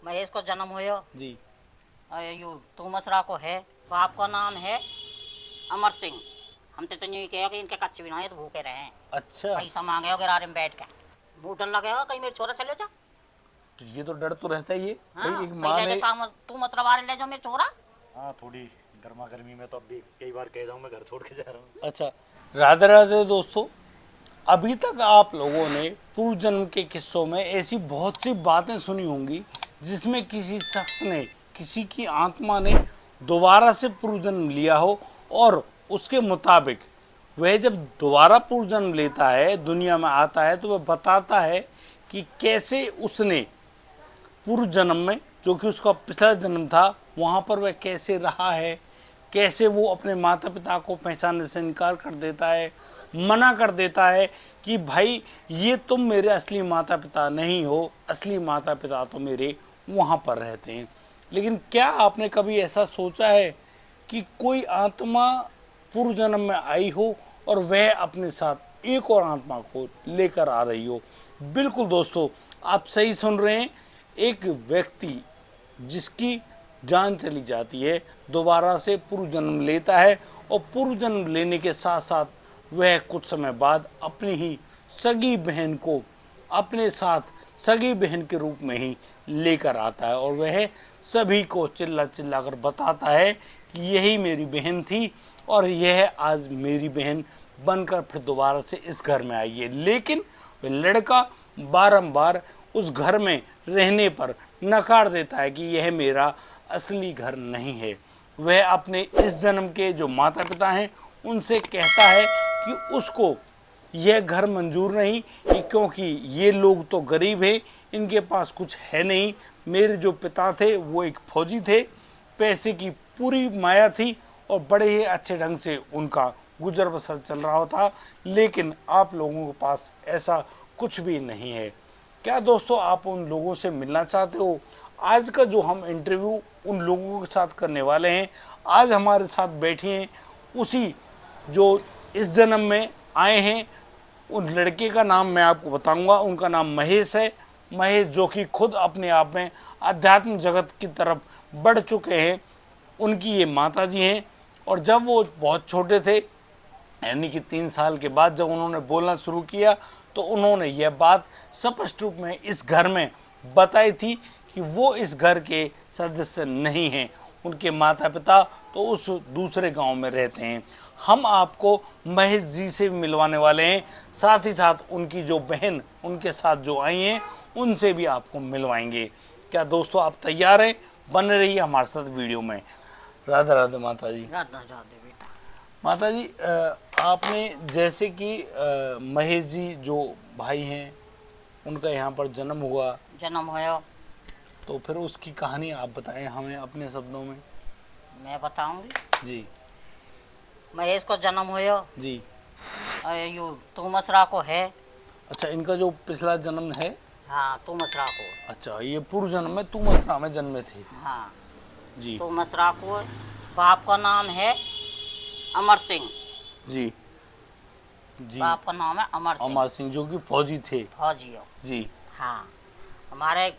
महेश को जन्म हुआ जी। यू तू मसरा को है। बाप का नाम है अमर सिंह। हम तो नहीं कहे कि इनके कच्चे बिना तो भूखे रहे। अच्छा, पैसा मांगे हो गिरारे में बैठ के मुंह डर लगेगा कहीं मेरे छोरा चले जा। तो ये तो डर तो रहता ही है। हाँ, भाई एक माँ ने तू मसरा बारे ले जाओ मेरे छोरा। हाँ, थोड़ी गर्मा गर्मी में तो अभी कई बार कह जाऊँ मैं घर छोड़ के जा रहा हूँ। अच्छा, राधे राधे दोस्तों। अभी तक आप लोगों ने पूर्व जन्म के किस्सों में ऐसी बहुत सी बातें सुनी होंगी जिसमें किसी शख्स ने, किसी की आत्मा ने दोबारा से पूर्व जन्म लिया हो और उसके मुताबिक वह जब दोबारा पूर्व जन्म लेता है, दुनिया में आता है, तो वह बताता है कि कैसे उसने पूर्व जन्म में, जो कि उसका पिछला जन्म था, वहाँ पर वह कैसे रहा है, कैसे वो अपने माता पिता को पहचानने से इनकार कर देता है, मना कर देता है कि भाई ये तुम मेरे असली माता पिता नहीं हो, असली माता पिता तो मेरे वहाँ पर रहते हैं। लेकिन क्या आपने कभी ऐसा सोचा है कि कोई आत्मा पूर्व जन्म में आई हो और वह अपने साथ एक और आत्मा को लेकर आ रही हो? बिल्कुल दोस्तों, आप सही सुन रहे हैं। एक व्यक्ति जिसकी जान चली जाती है दोबारा से पूर्व जन्म लेता है और पूर्व जन्म लेने के साथ साथ वह कुछ समय बाद अपनी ही सगी बहन को अपने साथ सगी बहन के रूप में ही लेकर आता है और वह सभी को चिल्ला चिल्ला कर बताता है कि यही मेरी बहन थी और यह आज मेरी बहन बनकर फिर दोबारा से इस घर में आई है। लेकिन वह लड़का बारंबार उस घर में रहने पर नकार देता है कि यह मेरा असली घर नहीं है। वह अपने इस जन्म के जो माता पिता हैं उनसे कहता है कि उसको यह घर मंजूर नहीं, क्योंकि ये लोग तो गरीब हैं, इनके पास कुछ है नहीं। मेरे जो पिता थे वो एक फौजी थे, पैसे की पूरी माया थी और बड़े ही अच्छे ढंग से उनका गुजर बसर चल रहा था, लेकिन आप लोगों के पास ऐसा कुछ भी नहीं है। क्या दोस्तों आप उन लोगों से मिलना चाहते हो? आज का जो हम इंटरव्यू उन लोगों के साथ करने वाले हैं, आज हमारे साथ बैठी हैं उसी जो इस जन्म में आए हैं। उन लड़के का नाम मैं आपको बताऊंगा, उनका नाम महेश है। महेश जो कि खुद अपने आप में अध्यात्म जगत की तरफ बढ़ चुके हैं। उनकी ये माता जी हैं और जब वो बहुत छोटे थे, यानी कि 3 साल के बाद जब उन्होंने बोलना शुरू किया तो उन्होंने यह बात स्पष्ट रूप में इस घर में बताई थी कि वो इस घर के सदस्य नहीं हैं, उनके माता पिता तो उस दूसरे गांव में रहते हैं। हम आपको महेश जी से भी मिलवाने वाले हैं, साथ ही साथ उनकी जो बहन उनके साथ जो आई हैं उनसे भी आपको मिलवाएंगे। क्या दोस्तों आप तैयार हैं? बने रहिए हमारे साथ वीडियो में। राधे राधे माता जी। राधे राधे बेटा। माता जी, आपने जैसे कि महेश जी जो भाई हैं उनका यहाँ पर जन्म हुआ, तो फिर उसकी कहानी आप बताएं हमें अपने शब्दों में। मैं बताऊंगी जी। महेश को जन्म हुआ जी। यू तू मसरा को है। अच्छा, इनका जो पिछला जन्म है। हाँ, तू मसरा को। अच्छा, ये पूर्व जन्म में तू मसरा में जन्मे थे। हाँ जी। तू मसरा को। बाप का नाम है अमर सिंह। जी जी। बाप का नाम है अमर सिंह जो कि फौजी थे। फौजी हो। जी। हाँ, हमारे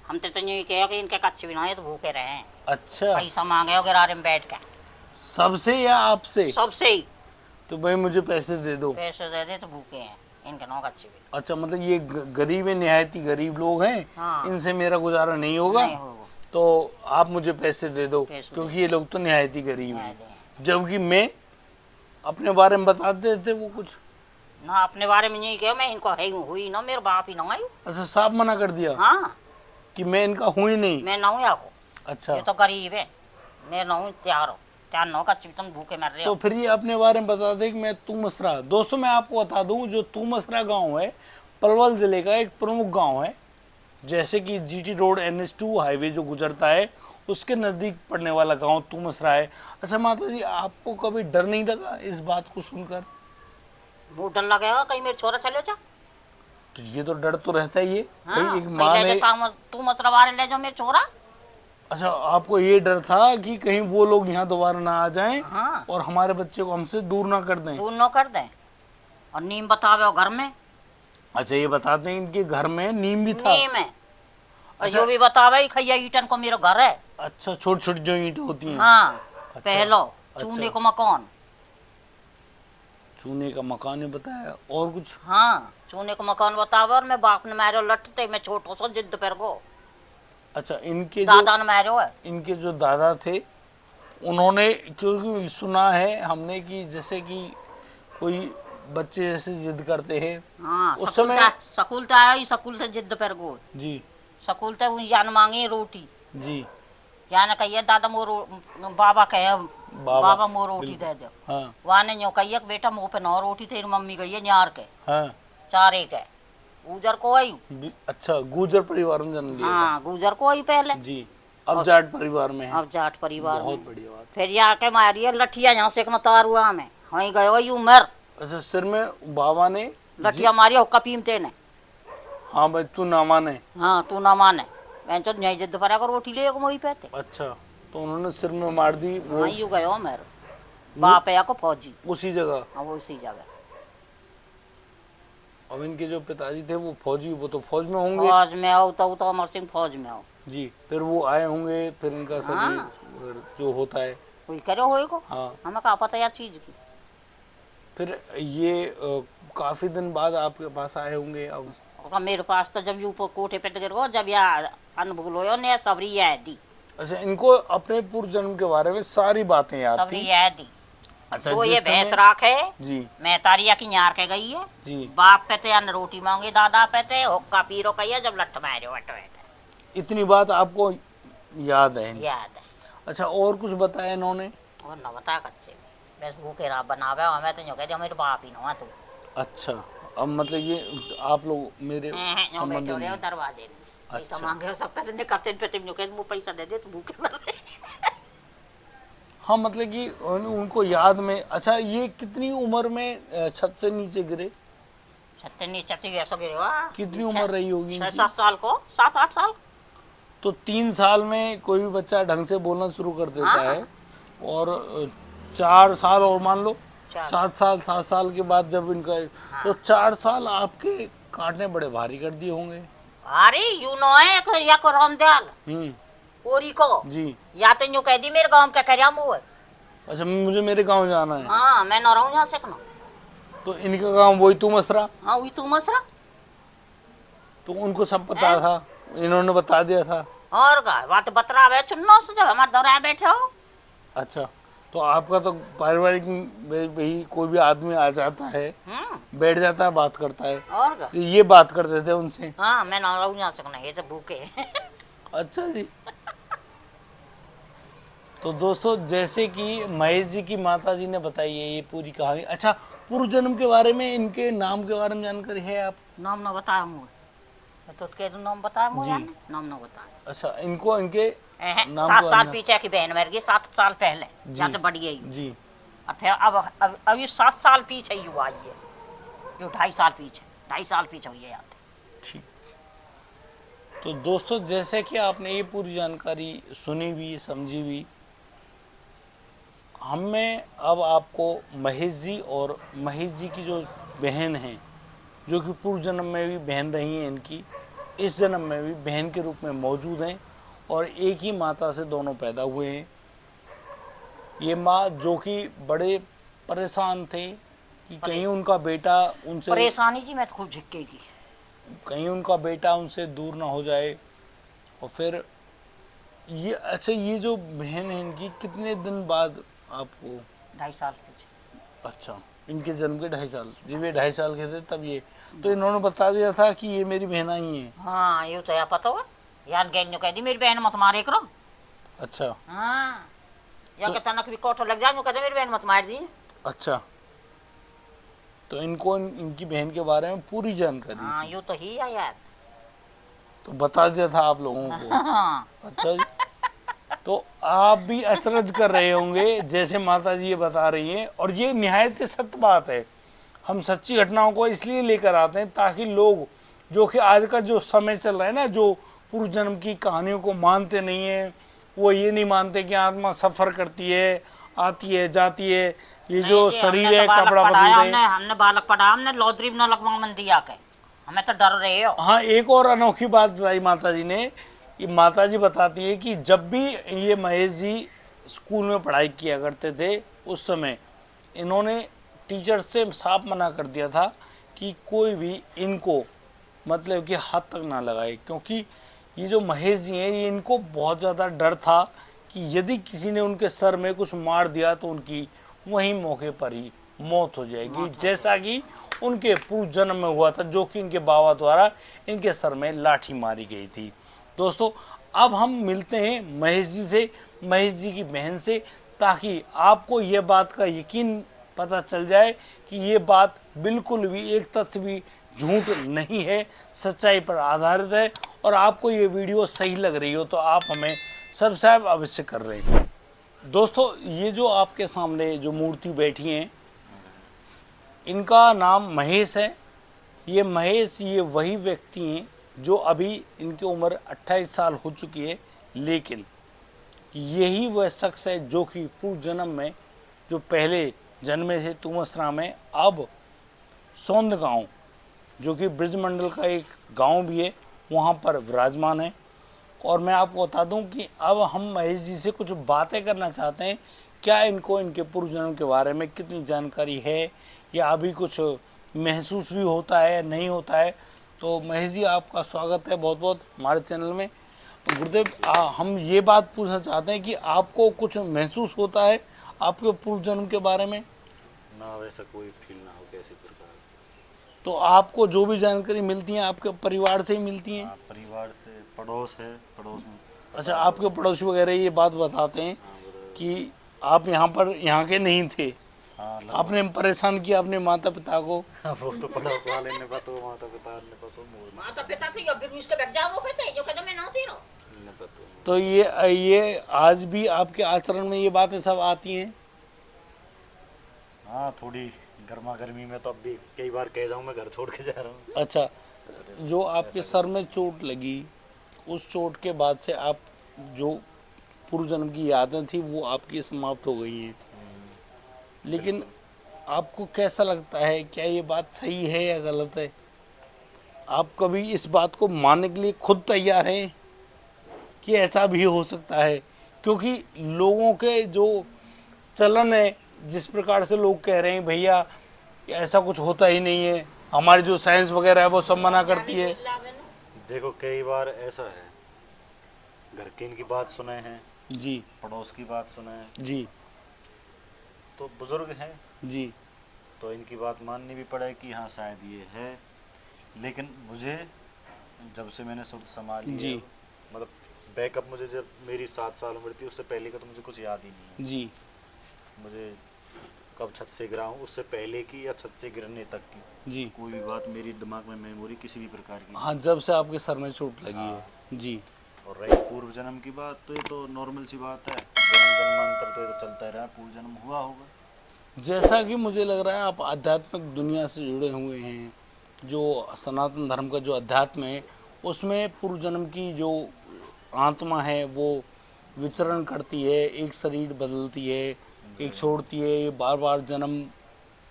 हम तो नहीं कहे कि इनके कच्चे बिना तो भूखे रहे। अच्छा, पैसा मांगे हो गिरारे में बैठ के सबसे या आपसे? सबसे ही। तो भाई मुझे पैसे दे दो। पैसे दे दे तो भूखे हैं, इनके नौ कच्चे भी। अच्छा, मतलब ये गरीब है, निहायती गरीब लोग हैं। हाँ। इनसे मेरा गुजारा नहीं होगा, नहीं होगा। तो आप मुझे पैसे दे दो, क्योंकि ये लोग तो निहायती गरीब हैं। जबकि मैं अपने बारे में बता देते वो कुछ ना, अपने बारे में नहीं कहा। मैं इनको है हुई ना, मेरे बाप ही ना आई। अच्छा, साफ मना कर दिया। हाँ, कि मैं इनका हूँ ही नहीं। मैं ना हूँ आपको। अच्छा, ये तो गरीब है, मैं ना हूँ। तैयार नौ कच्चे तुम भूखे मर रहे हो। तो फिर ये अपने बारे में बता दे कि मैं तू मसरा। दोस्तों मैं आपको बता दूं, जो तू मसरा गाँव है पलवल जिले का एक प्रमुख गाँव है। जैसे कि GT रोड NH2 हाईवे जो गुजरता है उसके नज़दीक पड़ने वाला गांव तू मसरा है। अच्छा माता जी, आपको कभी डर नहीं लगा इस बात को सुनकर? वो डर लगेगा कहीं मेरे छोरा चले जा। तो ये तो डर तो रहता ही है। हाँ, भाई एक माँ ने तू मसरा बारे ले जाओ मेरे छोरा। अच्छा, आपको ये डर था कि कहीं वो लोग यहाँ दोबारा ना आ जाएं। हाँ। और हमारे बच्चे को हमसे दूर ना कर दें। दूर न कर दें। और नीम बतावे घर में। अच्छा, ये बताते हैं इनके घर में नीम भी था। नीम है। और जो भी बतावे खैया ईटन को मेरा घर है। अच्छा, छोटी छोटी जो ईंटें होती हैं। हाँ अच्छा, पहलो चूने को मकान। चूने का मकान है बताया, और कुछ? हाँ चूने को मकान बतावे, और मैं बाप ने मारो लटते, मैं छोटो सो जिद पर को। अच्छा, इनके जो दादा ने मारो है। इनके जो दादा थे उन्होंने, क्योंकि सुना है हमने कि जैसे कि कोई बच्चे जैसे जिद करते हैं हाँ उस समय। सकूल तो आया ही, सकूल से जिद पर गो। जी सकूल तो यान मांगी रोटी, जी। यान कहिए दादा बाबा कहे बाबा मो रोटी दे दो। हाँ वाने न्यो कहिए बेटा मुँह पे नौ रोटी तेरी मम्मी गई है न्यार के हाँ। चारे के गुजर को आई। अच्छा, गुर्जर परिवार में जन्म लिया हाँ गुजर को आई पहले। था। जी, अब जाट परिवार में है। अब जाट परिवार बहुत में। बढ़िया बात। फिर यहाँ के मारिए लठिया, यहाँ से तारुआ में वहीं गए वही उमर अच्छा, सिर में बाबा ने लठिया मारिया हुक्का पीमते ने। हाँ भाई, तू ना माने। हाँ तू ना माने, मैं तो नहीं जिद पर कर रोटी ले वही पे थे। अच्छा, तो उन्होंने सिर में मार दी वो हाँ यू गए उमर बाप है को फौजी। उसी जगह। हाँ वो उसी जगह। अब इनके जो पिताजी थे वो फौजी, वो तो फौज में होंगे। फौज में आओ तो अमर सिंह फौज में आओ। जी, फिर वो आए होंगे, फिर इनका सभी हाँ। जो होता है। कोई करो होए को। हाँ, हमें कहा पता यार चीज की। फिर ये काफी दिन बाद आपके पास आए होंगे अब। और मेरे पास तो जब यू कोठे पे गिर गो, जब यार अनभूलो ने सबरी याद दी। अच्छा, इनको अपने पूर्व जन्म के बारे में सारी बातें याद सबरी थी। याद दी। अच्छा, तो जिस ये समय- भैंस राखे जी मैं तारिया की न्यार के गई है। जी। बाप पे ते अन्न रोटी मांगे, दादा पे ते हुक्का पीरो कहिए जब लठ मारे वट इतनी बात आपको याद है? याद है। अच्छा, और कुछ बताया इन्होंने? और न बता कच्चे बस भूखे राब बनावे हमें तो यूं कह दिया मेरे बाप ही न तू। अच्छा, अब मतलब ये आप लोग मेरे यूं संबंधी बैठो रे नहीं। दरवाजे में। अच्छा। पैसा मांगे हो, सब पैसे नहीं करते पे तुम यूं कह मुंह पैसा दे दे तो भूखे मर रहे। हाँ, मतलब कि उनको याद में। अच्छा, ये कितनी उम्र में छत से नीचे गिरे? सत्तनी चटी ऐसा गिरेगा। कितनी उम्र रही होगी इनकी? 6-7 साल को, 7-8 साल। तो 3 साल में कोई भी बच्चा ढंग से बोलना शुरू कर देता हाँ। है, और 4 साल और मान लो 4 7 साल के बाद जब इनका, तो 4 साल आपके काटने बड़े भारी कर दिए होंगे। अरे यू नो है या को रामदयाल ओरी को जी। या तो यूं कह दी मेरे गांव का करिया मुंह है। अच्छा, मुझे मेरे गांव जाना है। हाँ मैं न रहूं यहाँ से कनो। तो इनका गांव वही तू मसरा? हाँ वही तू मसरा। तो उनको सब पता था, इन्होंने बता दिया था? और का बात बतरा वे चुन्नो से जब हमारे दौरा बैठे हो। अच्छा, तो आपका तो पारिवारिक में भी कोई भी आदमी आ जाता है, बैठ जाता है, बात करता है, और का तो ये बात करते थे उनसे? हाँ मैं न रहूं यहाँ से कनो, ये तो भूखे। अच्छा जी। तो दोस्तों, जैसे कि महेश जी की माता जी ने बताई है ये पूरी कहानी। अच्छा, पूर्व जन्म के बारे में, इनके नाम के बारे में जानकारी है आप? नाम न बताया मुँह तो कह दूँ नाम बताया मुँह जी। यानी नाम न बताया। अच्छा, इनको इनके नाम 7 के साल बारे में- पीछे की बहन मर गई, 7 साल पहले जी। जहाँ से बढ़ गई। जी। और फिर अब अभी 7 साल पीछे ही हुआ ये, 2.5 साल पीछे, 2.5 साल पीछे हुई है याद। ठीक। तो दोस्तों, जैसे कि आपने ये पूरी जानकारी सुनी भी, समझी भी, हमें अब आपको महेश जी और महेश जी की जो बहन हैं, जो कि पूर्व जन्म में भी बहन रही हैं इनकी, इस जन्म में भी बहन के रूप में मौजूद हैं, और एक ही माता से दोनों पैदा हुए हैं। ये माँ जो कि बड़े परेशान थे कि कहीं उनका बेटा उनसे, परेशानी जी मैं तो खूब झिक्केगी। कहीं उनका बेटा उनसे दूर ना हो जाए। और फिर ये, अच्छा, ये जो बहन है इनकी कितने दिन बाद आपको? 2.5 साल पीछे। अच्छा, इनके जन्म के 2.5 साल, जब ये 2.5 साल के थे तब ये, तो इन्होंने बता दिया था कि ये मेरी बहना ही है? हाँ ये तो या पता हुआ यार, गैन कह दी मेरी बहन मत मारे करो। अच्छा। हाँ या के तनक भी कोठो लग जाए, कहते मेरी बहन मत मार दी। अच्छा, तो इनको इनकी बहन के बारे में पूरी जानकारी हाँ थी, यूँ तो ही है यार। तो बता दिया था आप लोगों को? हाँ अच्छा जी। तो आप भी अचरज कर रहे होंगे जैसे माता जी ये बता रही हैं, और ये निहायत सत्य बात है। हम सच्ची घटनाओं को इसलिए लेकर आते हैं ताकि लोग, जो कि आज का जो समय चल रहा है ना, जो पूर्व जन्म की कहानियों को मानते नहीं है, वो ये नहीं मानते कि आत्मा सफ़र करती है, आती है, जाती है, ये जो नहीं, शरीर हमने है तो बालक कपड़ा पढ़ाया, बदलते हैं। हमने बालक पढ़ा, हमने लौद्रीब न लगवा मन दिया के, हमें तो डर रहे हो। हाँ, एक और अनोखी बात बताई माता जी ने ये माताजी बताती है कि जब भी ये महेश जी स्कूल में पढ़ाई किया करते थे उस समय इन्होंने टीचर से साफ मना कर दिया था कि कोई भी इनको मतलब कि हाथ तक ना लगाए, क्योंकि ये जो महेश जी हैं ये इनको बहुत ज़्यादा डर था कि यदि किसी ने उनके सर में कुछ मार दिया तो उनकी वहीं मौके पर ही मौत हो जाएगी, जैसा कि उनके पूर्व जन्म में हुआ था, जो कि इनके बाबा द्वारा इनके सर में लाठी मारी गई थी। दोस्तों अब हम मिलते हैं महेश जी से, महेश जी की बहन से, ताकि आपको ये बात का यकीन पता चल जाए कि ये बात बिल्कुल भी एक तथ्य भी झूठ नहीं है, सच्चाई पर आधारित है। और आपको ये वीडियो सही लग रही हो तो आप हमें सब्सक्राइब अवश्य कर रहे हैं। दोस्तों ये जो आपके सामने जो मूर्ति बैठी हैं इनका नाम महेश है। ये महेश ये वही व्यक्ति हैं जो अभी इनकी उम्र 28 साल हो चुकी है, लेकिन यही वह शख्स है जो कि पूर्व जन्म में जो पहले जन्मे थे तुमसरा में, अब सौंद गांव जो कि ब्रजमंडल का एक गांव भी है वहां पर विराजमान है। और मैं आपको बता दूं कि अब हम महेश जी से कुछ बातें करना चाहते हैं, क्या इनको इनके पूर्व जन्म के बारे में कितनी जानकारी है या अभी कुछ महसूस भी होता है या नहीं होता है। तो महेश जी आपका स्वागत है बहुत बहुत हमारे चैनल में। तो गुरुदेव हम ये बात पूछना चाहते हैं कि आपको कुछ महसूस होता है आपके पूर्व जन्म के बारे में? ना वैसा कोई फील ना हो कैसी प्रकार। तो आपको जो भी जानकारी मिलती है आपके परिवार से ही मिलती हैं? हाँ, परिवार से, पड़ोस है, पड़ोस में। अच्छा, आपके पड़ोसी वगैरह ये बात बताते हैं कि आप यहाँ के नहीं थे, हाँ, आपने परेशान किया अपने माता पिता को? वो तो पड़ोस वाले ने पता, माता पिता ने पता, माता पिता थे या फिर उसके बैठ जाओ पे थे जो कदम में नहोती रो। ने पता। तो ये आज भी आपके आचरण में ये बातें सब आती हैं? हाँ, थोड़ी गर्मा गर्मी में तो अब भी कई बार कह जाऊँ मैं घर छोड़ के जा रहा हूँ। अच्छा, जो आपके सर में चोट लगी उस चोट के बाद से आप जो पूर्व जन्म की यादें थी वो आपकी समाप्त हो गई हैं, लेकिन आपको कैसा लगता है, क्या ये बात सही है या गलत है? आप कभी इस बात को मानने के लिए खुद तैयार हैं कि ऐसा भी हो सकता है? क्योंकि लोगों के जो चलन है, जिस प्रकार से लोग कह रहे हैं भैया ऐसा कुछ होता ही नहीं है, हमारी जो साइंस वगैरह है वो सब मना करती है। देखो कई बार ऐसा है, घर के इनकी बात सुने हैं जी, पड़ोस की बात सुने हैं, जी, तो बुजुर्ग हैं जी, तो इनकी बात माननी भी पड़े कि हाँ शायद ये है। लेकिन मुझे जब से मैंने सुध संभाली जी। है, मतलब बैकअप, मुझे जब मेरी 7 साल उम्र थी उससे पहले का तो मुझे कुछ याद ही नहीं है। जी, मुझे कब छत से गिरा हूँ उससे पहले की या छत से गिरने तक की जी। कोई भी बात मेरी दिमाग में मेमोरी किसी भी प्रकार की। हाँ, जब से आपके सर में चोट लगी है। जी। और रही पूर्व जन्म की बात, तो ये तो नॉर्मल सी बात है, जन्म जन्मांतर तो ये तो चलता ही रहा, पूर्व जन्म हुआ होगा। जैसा कि मुझे लग रहा है आप आध्यात्मिक दुनिया से जुड़े हुए हैं, जो सनातन धर्म का जो अध्यात्म है उसमें पूर्व जन्म की जो आत्मा है वो विचरण करती है, एक शरीर बदलती है, एक छोड़ती है, ये बार बार जन्म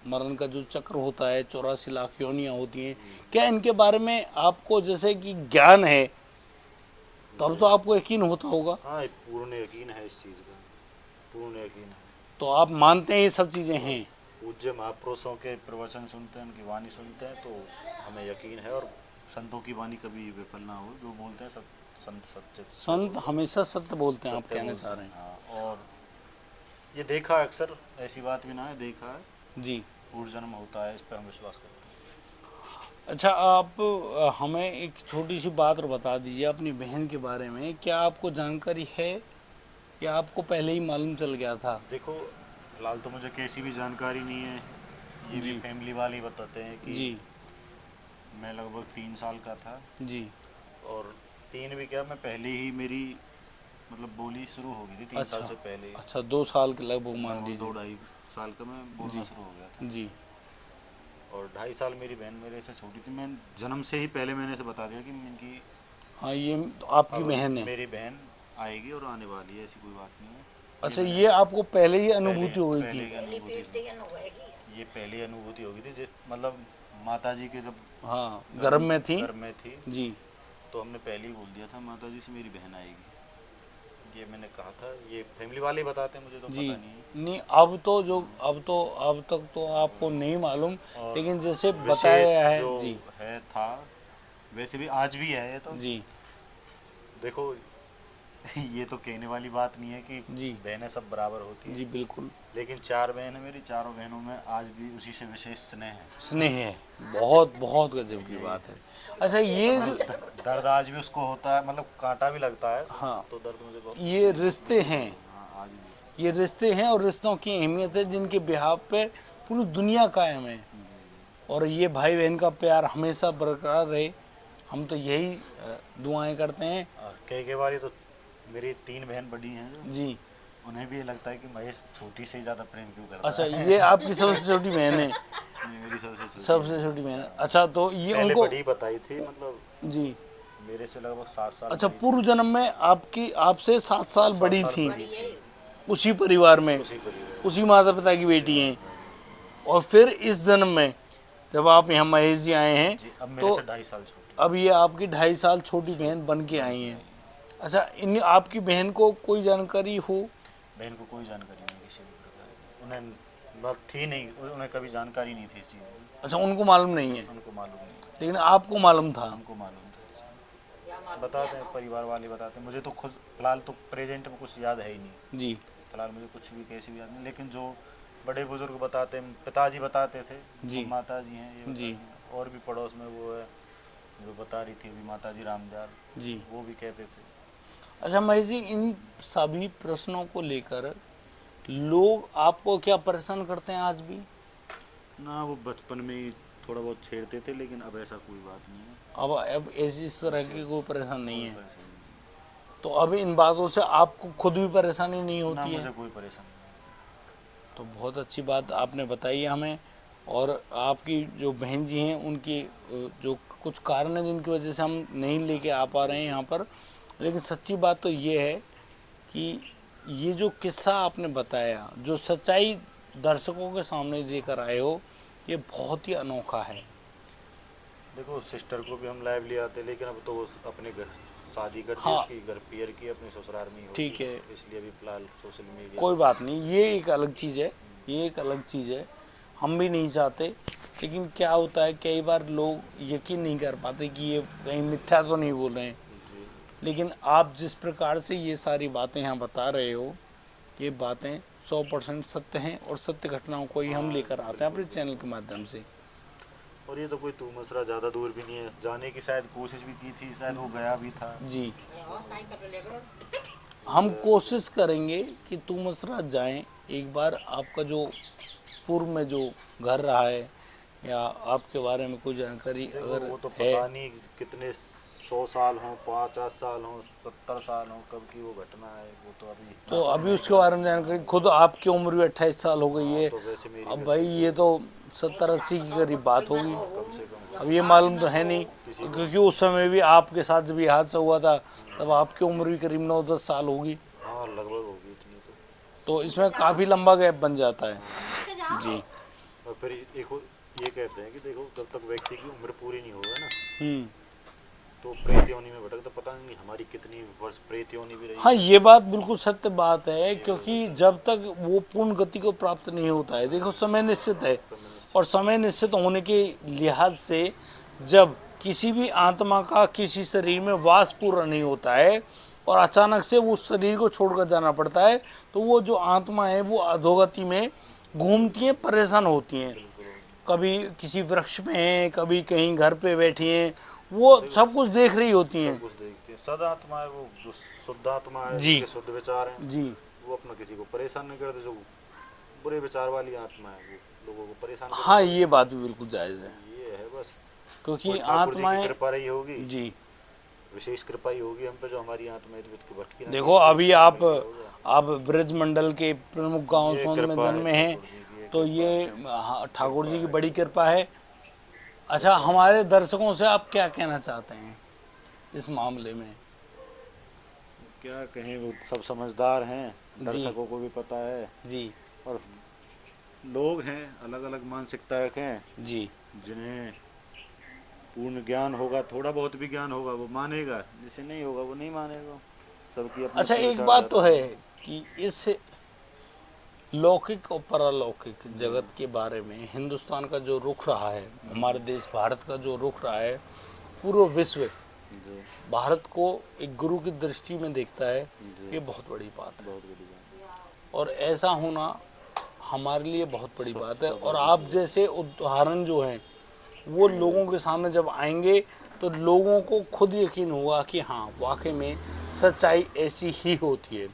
मरण का जो चक्र होता है, 84 लाख योनियाँ होती हैं। क्या इनके बारे में आपको जैसे कि ज्ञान है तब तो आपको यकीन होता होगा? हाँ, पूर्ण यकीन है इस चीज़ का, पूर्ण यकीन है। तो आप मानते हैं ये सब चीज़ें हैं? पूज्य महापुरुषों के प्रवचन सुनते हैं, उनकी वाणी सुनते हैं तो हमें यकीन है। और संतों की वाणी कभी विफल ना हो, जो बोलते हैं सब संत सच्चे, संत हमेशा सत्य बोलते हैं, आप सत्य कहना बोलते चाह रहे हैं? हाँ, और ये देखा है अक्सर, ऐसी बात भी ना है, देखा है जी। पूर्व जन्म होता है, इस पर हम विश्वास करते हैं। अच्छा, आप हमें एक छोटी सी बात और बता दीजिए अपनी बहन के बारे में। क्या आपको जानकारी है या आपको पहले ही मालूम चल गया था? देखो फिलहाल तो मुझे कैसी भी जानकारी नहीं है, ये भी जी। फैमिली वाले ही बताते हैं कि जी, मैं लगभग 3 साल का था, जी। और 3 भी क्या, मैं पहले ही मेरी मतलब बोली शुरू हो गई थी 3 साल से पहले ही। अच्छा, 2 साल के लगभग मान लीजिए। 2-2.5 साल का मैं बोलना शुरू हो गया था। जी। और 2.5 साल मेरी बहन मेरे से छोटी थी। मैं जन्म से ही पहले मैंने इसे बता दिया कि इनकी हाँ, ये आपकी अब बहन है? मेरी बहन आएगी और आने वाली है, ऐसी कोई बात नहीं है। अच्छा, ये आपको पहले ही अनुभूति हुई पहले थी? की अनुभूति थी। ये पहली अनुभूति होगी थी, मतलब माता जी के जब हाँ, गर्भ में थी? गर्भ में थी, जी। तो हमने पहले ही बोल दिया था माता जी से मेरी बहन आएगी, ये मैंने कहा था। ये फैमिली वाले बताते हैं, मुझे तो जी पता नहीं है। नहीं, अब तक तो आपको नहीं मालूम, और लेकिन जैसे बताया गया है जो जी। है था, वैसे भी आज भी है ये तो। जी देखो ये तो कहने वाली बात नहीं है कि जी बहनें सब बराबर होती जी हैं, बिल्कुल। लेकिन 4 बहन है मेरी, चारों बहनों में आज भी उसी से विशेष स्नेह है। स्नेह है, बहुत बहुत गजब की बात है। अच्छा ये जो दर्द आज भी उसको होता है, मतलब कांटा भी लगता है, हाँ, तो दर्द मुझे बहुत। ये रिश्ते हैं, हाँ, आज भी। ये रिश्ते हैं और रिश्तों की अहमियत है जिनके बिहाफ पे पूरी दुनिया कायम है। और ये भाई बहन का प्यार हमेशा बरकरार रहे, हम तो यही दुआएं करते हैं। कई बारी तो मेरी 3 बहन बड़ी हैं जो, जी उन्हें भी ये लगता है कि महेश छोटी से ज़्यादा प्रेम क्यों करता अच्छा, है। ये आपकी सबसे छोटी बहन है? ये मेरी सबसे छोटी। सबसे छोटी बहन है। अच्छा, तो ये पहले उनको बड़ी बताई थी, मतलब जी। मेरे से लगभग 7 साल अच्छा, बड़ी थी। पूर्व जन्म में आपकी आपसे 7 साल बड़ी 7 साल थी, बड़ी थी, उसी परिवार में, उसी परिवार। उसी माता पिता की बेटी हैं। और फिर इस जन्म में जब आप यहाँ महेश जी आए हैं, जी, अब मेरे तो से 2.5 साल छोटी। अब ये आपकी 2.5 साल छोटी बहन बन के आई हैं। अच्छा, इन आपकी बहन को कोई जानकारी हो? बहन को कोई जानकारी नहीं किसी भी प्रकार की, उन्हें बात थी नहीं, उन्हें कभी जानकारी नहीं थी इस चीज़ की, अच्छा, उनको मालूम नहीं है, उनको मालूम नहीं, लेकिन आपको मालूम था। हमको मालूम था। बताते हैं परिवार वाले, बताते हैं। मुझे तो खुद फिलहाल तो प्रेजेंट में कुछ याद है ही नहीं, जी फिलहाल मुझे कुछ भी कैसी भी याद नहीं, लेकिन जो बड़े बुजुर्ग बताते हैं, पिताजी बताते थे, जी। वो माता जी हैं, ये जी। बताती हैं। और भी पड़ोस में वो है जो बता रही थी अभी, माता जी रामदयाल, जी। वो भी कहते थे। अच्छा महेश जी, इन सभी प्रश्नों को लेकर लोग आपको क्या परेशान करते हैं आज भी? ना, वो बचपन में ही थोड़ा बहुत छेड़ते थे, लेकिन अब ऐसा कोई बात नहीं है। अब ऐसी इस तरह की कोई परेशान नहीं है? कोई परेशानी नहीं। तो अब इन बातों से आपको खुद भी परेशानी नहीं ना, होती मुझे है? कोई परेशानी नहीं। तो बहुत अच्छी बात आपने बताई है हमें। और आपकी जो बहन जी हैं, उनकी जो कुछ कारण है जिनकी वजह से हम नहीं लेके आ पा रहे हैं यहाँ पर, लेकिन सच्ची बात तो ये है कि ये जो किस्सा आपने बताया, जो सच्चाई दर्शकों के सामने लेकर आए हो, ये बहुत ही अनोखा है। देखो, सिस्टर को भी हम लाइव ले आते, लेकिन अब तो वो अपने घर शादी कर दी, हाँ। उसकी घर पियर की, अपने ससुराल में ही होगी, ठीक है। इसलिए अभी फिलहाल सोशल मीडिया। कोई बात नहीं, ये एक अलग चीज़ है, ये एक अलग चीज़ है, हम भी नहीं चाहते। लेकिन क्या होता है, कई बार लोग यकीन नहीं कर पाते कि ये कहीं मिथ्या तो नहीं बोल रहे हैं। जी। लेकिन आप जिस प्रकार से ये सारी बातें यहाँ बता रहे हो, ये बातें 100% सत्य हैं और सत्य घटनाओं को ही हम लेकर आते हैं अपने चैनल के माध्यम से। और ये तो कोई तू मसरा ज़्यादा दूर भी नहीं है, जाने की शायद कोशिश भी की थी, शायद वो गया भी था। जी, हम कोशिश करेंगे कि तुम मसरा जाएं एक बार। आपका जो पूर्व में जो घर रहा है या आपके बारे में कोई जानकारी देखो, अगर वो तो है, पता नहीं कितने 100 साल हों, 50 साल हों, 70 साल हों, कब की वो घटना है, वो तो अभी। तो अभी उसके बारे में जानकारी, खुद आपकी उम्र भी 28 साल हो गई है। तो वैसे मेरी अब भाई ये तो 70-80 की करीब बात होगी। कम से कम। अब ये मालूम तो है नहीं, क्योंकि उस समय भी आपके साथ जब ये हादसा हुआ था तब आपकी उम्र भी करीब 9-10 साल होगी। हाँ, लगभग होगी इतनी तो इसमें काफ़ी लंबा गैप बन जाता है। जी। और फिर एक ये कहते हैं कि देखो, जब तक व्यक्ति की उम्र पूरी नहीं होगा ना, तो प्रेत योनि में भटक, तो पता नहीं हमारी कितनी वर्ष प्रेत योनि भी रही। हाँ, ये बात बिल्कुल सत्य बात है, क्योंकि जब तक वो पूर्ण गति को प्राप्त नहीं होता है, देखो समय निश्चित है, और समय निश्चित होने के लिहाज से जब किसी भी आत्मा का किसी शरीर में वास पूरा नहीं होता है और अचानक से वो शरीर को छोड़कर जाना पड़ता है, तो वो जो आत्मा है वो अधोगति में घूमती हैं, परेशान होती हैं। कभी किसी वृक्ष में हैं, कभी कहीं घर पे बैठी हैं, वो सब कुछ देख रही होती हैं। सब कुछ देखते हैं। सद आत्मा है वो, जो शुद्ध आत्मा है, जी। जिसके शुद्ध विचार हैं, जी। वो अपना किसी को परेशान नहीं करते। जो बुरे विचार वाली आत्मा है, वो लोगों को परेशान करती हाँ, ये बात भी बिल्कुल जायज़ है, है। ये है बस, क्योंकि कोई ठाकुर जी की आत्माएं, कृपा रही होगी, जी, विशेष कृपा ही होगी हम पे, जो हमारी आत्मा भटकी ना। देखो अभी आप ब्रज मंडल के प्रमुख गांव ये सोन में कृपा है जन्मे ठाकुर हैं, जी की, ये तो कृपा ये हाँ, ठाकुर जी की बड़ी कृपा है। अच्छा, हमारे दर्शकों से आप क्या कहना चाहते हैं इस मामले में? क्या कहें, वो सब समझदार हैं, दर्शकों को भी पता है, जी। और लोग हैं अलग अलग मानसिकता के हैं, जी। जिन्हें पूर्ण ज्ञान होगा, थोड़ा बहुत भी ज्ञान होगा वो मानेगा, जिसे नहीं होगा वो नहीं मानेगा। सबकी अपनी अच्छा, अपनी एक बात तो है कि इस लौकिक और पारलौकिक जगत के बारे में हिंदुस्तान का जो रुख रहा है, हमारे देश भारत का जो रुख रहा है, पूरा विश्व जी, भारत को एक गुरु की दृष्टि में देखता है। जी। ये बहुत बड़ी बात है बहुत बड़ी बात। और ऐसा होना हमारे लिए बहुत बड़ी बात है। और आप जैसे उदाहरण जो हैं वो लोगों के सामने जब आएंगे तो लोगों को खुद यकीन होगा कि हाँ, वाकई में सच्चाई ऐसी ही होती है।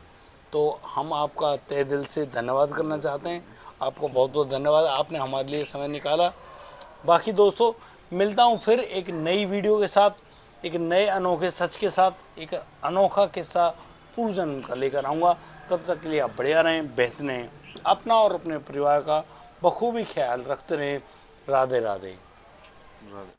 तो हम आपका तहे दिल से धन्यवाद करना चाहते हैं। आपको बहुत बहुत धन्यवाद, आपने हमारे लिए समय निकाला। बाकी दोस्तों, मिलता हूँ फिर एक नई वीडियो के साथ, एक नए अनोखे सच के साथ, एक अनोखा किस्सा पूर्व जन्म का लेकर आऊँगा। तब तक के लिए आप बढ़िया रहें, बेहतर रहें, अपना और अपने परिवार का बखूबी ख्याल रखते रहें। राधे राधे।